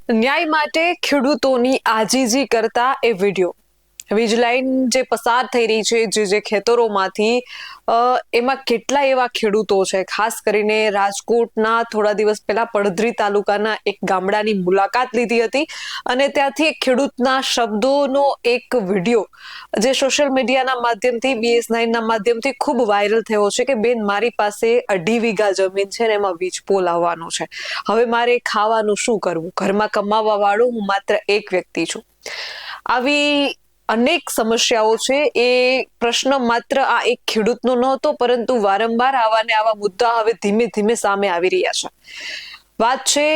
ન્યાય માટે ખેડૂતોની આજીજી કરતા એ વિડીયો, વીજ લાઈન જે પસાર થઈ રહી છે જે ખેતરોમાંથી, એમાં કેટલા એવા ખેડૂતો છે. ખાસ કરીને રાજકોટના થોડા દિવસ પહેલા પડધરી તાલુકાના એક ગામડાની મુલાકાત લીધી હતી અને ત્યાંથી ખેડૂતના શબ્દોનો એક વિડીયો જે સોશિયલ મીડિયાના માધ્યમથી, BS9ના માધ્યમથી ખૂબ વાયરલ થયો છે કે બેન, મારી પાસે 2.5 વીઘા જમીન છે ને એમાં વીજ પોલ આવવાનો છે. હવે મારે ખાવાનું શું કરવું? ઘરમાં કમાવા વાળો હું માત્ર એક વ્યક્તિ છું. આવી અનેક સમસ્યાઓ છે. એ પ્રશ્ન માત્ર આ એક ખેડૂતનો નહોતો, પરંતુ વારંવાર આવા ને આવા મુદ્દા હવે ધીમે ધીમે સામે આવી રહ્યા છે. વાત છે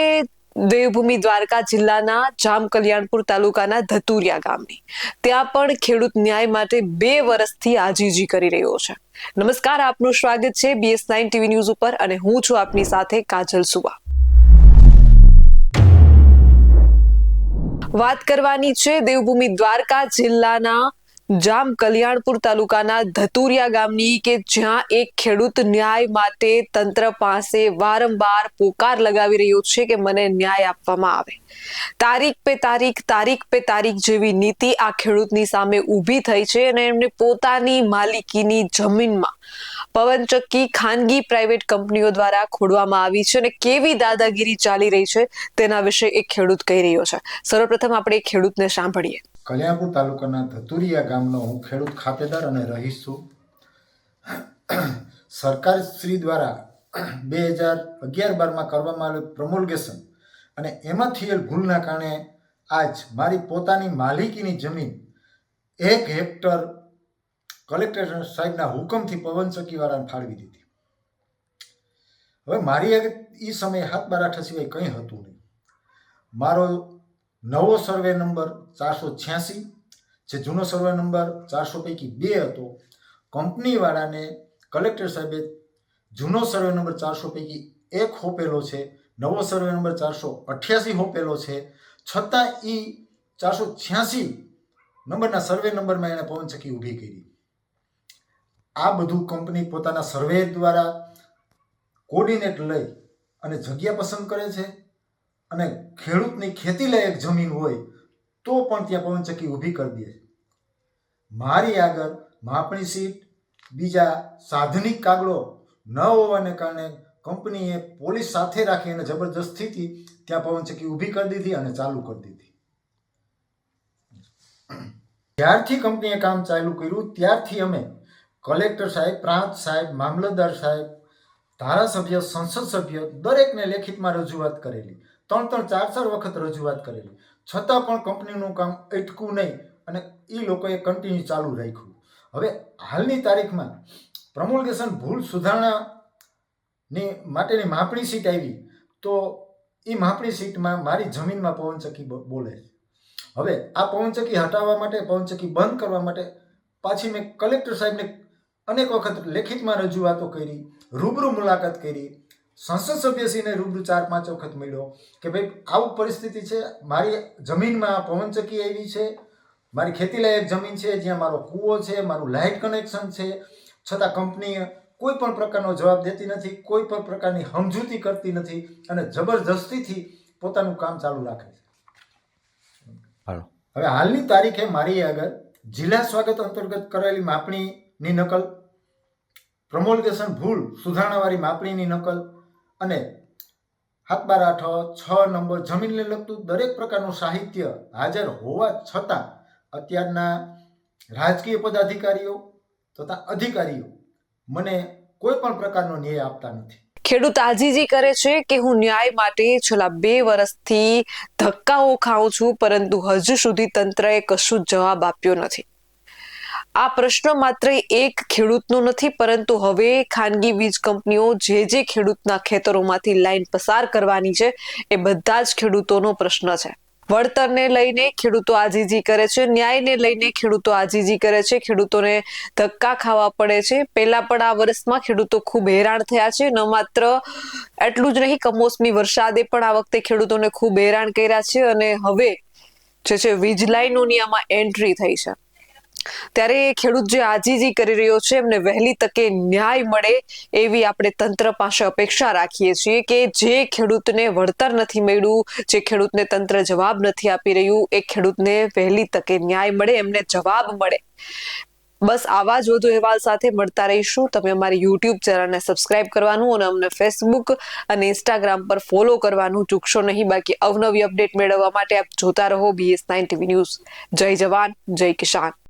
દેવભૂમિ દ્વારકા જિલ્લાના જામ કલ્યાણપુર તાલુકાના ધતુરિયા ગામની. ત્યાં પણ ખેડૂત ન્યાય માટે 2 વર્ષથી આજીજી કરી રહ્યો છે. નમસ્કાર, આપનું સ્વાગત છે BS9 TV ન્યૂઝ ઉપર અને હું છું આપની સાથે કાજલ સુવા. વાત કરવાની છે દેવભૂમિ દ્વારકા જિલ્લાના જામ કલ્યાણપુર તાલુકાના ધતુરિયા ગામની, કે જ્યાં એક ખેડૂત ન્યાય માટે તંત્ર પાસે વારંવાર પોકાર લગાવી રહ્યો છે કે મને ન્યાય આપવામાં આવે. તારીખ પે તારીખ જેવી નીતિ આ ખેડૂતની સામે ઊભી થઈ છે અને એમને પોતાની માલિકીની જમીનમાં પવનચક્કી ખાનગી પ્રાઇવેટ કંપનીઓ દ્વારા ખોડવામાં આવી છે અને કેવી દાદાગીરી ચાલી રહી છે તેના વિશે એક ખેડૂત કહી રહ્યો છે. સર્વપ્રથમ આપણે એક ખેડૂતને સાંભળીએ. કલ્યાણપુર તાલુકાના ધતુરિયા ગામનો હું ખેડૂત ખાતેદાર અને રહીશ છું. સરકાર શ્રી દ્વારા 2011-12માં કરવામાં આવેલું પ્રમોલ્ગેશન અને એમાં થયેલ ભૂલના કારણે આજ મારી પોતાની માલિકીની જમીન 1 હેક્ટર કલેક્ટર સાહેબના હુકમથી પવનચક્કીવાળાને ફાળવી દીધી. હવે મારી આગળ એ સમયે 7/8 સિવાય કંઈ હતું નહીં. મારો નવો સર્વે નંબર 486, જે જૂનો સર્વે નંબર 400 પૈકી 2 હતો. કંપનીવાળાને કલેક્ટર સાહેબે જૂનો સર્વે નંબર 400 પૈકી 1 હોપેલો છે, નવો સર્વે નંબર 488 હોપેલો છે. છતાં એ 486 નંબરના સર્વે નંબરમાં એણે પવનચક્કી ઊભી કરી. આ બધું કંપની પોતાના સર્વે દ્વારા કોર્ડિનેટ લઈ અને જગ્યા પસંદ કરે છે અને ખેડૂતની ખેતીલાયક જમીન હોય તો પણ ત્યાં પવનચક્કી ઊભી કરી દે છે. મારી આગળ માપણી સીટ, બીજા સાધનિક કાગળો ન હોવાને કારણે કંપનીએ પોલીસ સાથે રાખી અને જબરજસ્તીથી ત્યાં પવનચક્કી ઊભી કરી દીધી અને ચાલુ કરી દીધી. જ્યારથી કંપનીએ કામ ચાલુ કર્યું ત્યારથી અમે કલેક્ટર સાહેબ, પ્રાંત સાહેબ, મામલતદાર સાહેબ, ધારાસભ્ય, સંસદ સભ્ય દરેકને લેખિતમાં રજૂઆત કરેલી. 3-4 વખત રજૂઆત કરેલી, છતાં પણ કંપનીનું કામ અટકું નહીં અને એ લોકોએ કન્ટિન્યુ ચાલુ રાખ્યું. હવે હાલની તારીખમાં પ્રમોલ્ગેશન ભૂલ સુધારણાની માટેની માપણી સીટ આવી તો એ માપણી સીટમાં મારી જમીનમાં પવનચક્કી બોલે છે. હવે આ પવનચક્કી હટાવવા માટે, પવનચક્કી બંધ કરવા માટે પાછી મેં કલેક્ટર સાહેબને અનેક વખત લેખિતમાં રજૂઆતો કરી, રૂબરૂ મુલાકાત કરી, સંસદ સભ્યશ્રીને રૂબરૂ 4-5 વખત મળ્યો કે ભાઈ આવું પરિસ્થિતિ છે, મારી જમીનમાં પવનચક્કી આવી છે, મારી ખેતીલાયક જમીન છે, જ્યાં મારો કૂવો છે, મારું લાઇટ કનેક્શન છે, છતાં કંપની કોઈ પણ પ્રકારનો જવાબ દેતી નથી, કોઈ પણ પ્રકારની સમજૂતી કરતી નથી અને જબરજસ્તીથી પોતાનું કામ ચાલુ રાખે છે. હવે હાલની તારીખે મારી આગળ જિલ્લા સ્વાગત અંતર્ગત કરેલી માપણીની નકલ, પ્રમોલ્ગેશન ભૂલ સુધારણાવાળી માપણીની નકલ અને 7/8 6 નંબર જમીનને લગતું દરેક પ્રકારનું સાહિત્ય હાજર હોવા છતાં અત્યારના રાજકીય પદાધિકારીઓ તથા અધિકારીઓ મને કોઈ પણ પ્રકારનો ન્યાય આપતા નથી. ખેડૂત આજીજી કરે છે કે હું ન્યાય માટે છેલ્લા 2 વર્ષથી ધક્કાઓ ખાઉં છું, પરંતુ હજુ સુધી તંત્રએ કશું જવાબ આપ્યો નથી. આ પ્રશ્ન માત્ર એક ખેડૂતનો નથી, પરંતુ હવે ખાનગી વીજ કંપનીઓ જે ખેડૂતના ખેતરોમાંથી લાઈન પસાર કરવાની છે એ બધા જ ખેડૂતોનો પ્રશ્ન છે. વળતરને લઈને ખેડૂતો આજીજી કરે છે, ન્યાયને લઈને ખેડૂતો આજીજી કરે છે, ખેડૂતોને ધક્કા ખાવા પડે છે. પહેલા પણ આ વર્ષમાં ખેડૂતો ખૂબ હેરાન થયા છે. ન માત્ર એટલું જ નહીં, કમોસમી વરસાદે પણ આ વખતે ખેડૂતોને ખૂબ હેરાન કર્યા છે અને હવે જે છે વીજ લાઈનોની આમાં એન્ટ્રી થઈ છે. ત્યારે ખેડૂત જે આજીજી કરી રહ્યો છે એમને વહેલી તકે ન્યાય મળે એવી આપણે તંત્ર પાસે અપેક્ષા રાખીએ છીએ કે જે ખેડૂતને વળતર નથી મળ્યું, જે ખેડૂતને તંત્ર જવાબ નથી આપી રહ્યું, એ ખેડૂતને વહેલી તકે ન્યાય મળે, એમને જવાબ મળે. બસ આવા જ વધુ અહેવાલ સાથે મળતા રહીશું. તમે અમારી યુટ્યુબ ચેનલને સબસ્ક્રાઇબ કરવાનું અને અમને ફેસબુક અને ઇન્સ્ટાગ્રામ પર ફોલો કરવાનું ચૂકશો નહીં. બાકી અવનવી અપડેટ મેળવવા માટે આપ જોતા રહો BS9 TV ન્યૂઝ. જય જવાન, જય કિસાન.